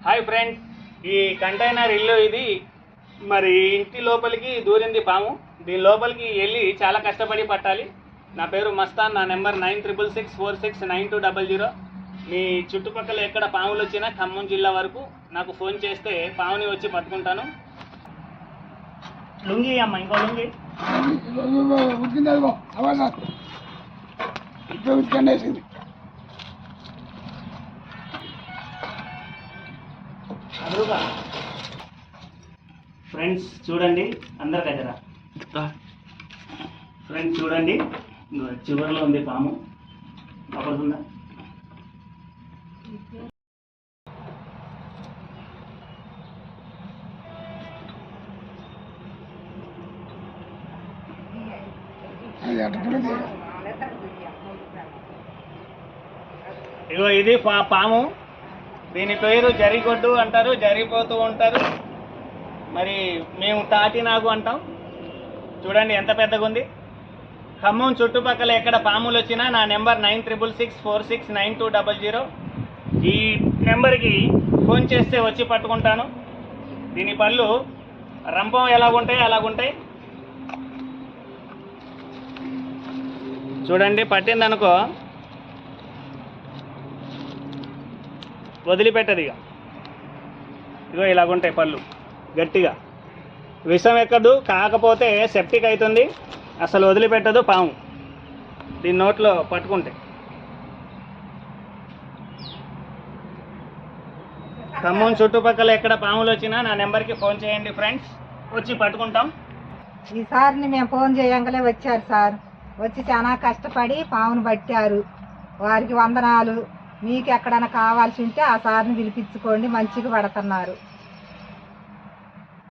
Hi friends, ఈ container ఇల్లు ఇది మరి ఇంటి లోపలికి దూరింది పాము. దీని లోపలికి వెళ్ళి చాలా కష్టపడి పట్టాలి. నా పేరు మస్తాన్, నా నెంబర్ 9666469200. మీ చుట్టుపక్కల ఎక్కడ పాములు వచ్చినా ఖమ్మం జిల్లా వరకు నాకు ఫోన్ చేస్తే పాముని వచ్చి పట్టుకుంటాను. లుంగి అమ్మ, ఇంకో లుంగి అదురుగా. ఫ్రెండ్స్ చూడండి, అందరు కదరా ఫ్రెండ్స్ చూడండి, చివరిలో ఉంది పాము. అప్పుడుందా ఇగో ఇది పాము. దీని పేరు జరిగొడ్డు అంటారు, జరిగిపోతూ ఉంటారు. మరి మేము తాటి నాగు అంటాం. చూడండి ఎంత పెద్దగా ఉంది. ఖమ్మం చుట్టుపక్కల ఎక్కడ పాములు వచ్చినా నా నెంబర్ 9666469200. ఈ నెంబర్కి ఫోన్ చేస్తే వచ్చి పట్టుకుంటాను. దీని పళ్ళు రంపం ఎలాగుంటాయి అలాగుంటాయి. చూడండి, పట్టిందనుకో వదిలిపెట్టదు. ఇగో ఇలాగుంటాయి పళ్ళు, గట్టిగా. విషం ఎక్కదు, కాకపోతే సెప్టిక్ అవుతుంది. అసలు వదిలిపెట్టదు పాము దీని నోట్లో పట్టుకుంటే. ఖమ్మం చుట్టుపక్కల ఎక్కడ పాములు వచ్చినా నా నెంబర్కి ఫోన్ చేయండి ఫ్రెండ్స్, వచ్చి పట్టుకుంటాం. ఈసారిని మేము ఫోన్ చేయంగానే వచ్చారు సార్. వచ్చి చాలా కష్టపడి పామును పట్టారు. వారికి వందనాలు. మీకు ఎక్కడైనా కావాల్సి ఉంటే ఆ సార్ని పిలిపించుకోండి, మంచిగా పడుతున్నారు.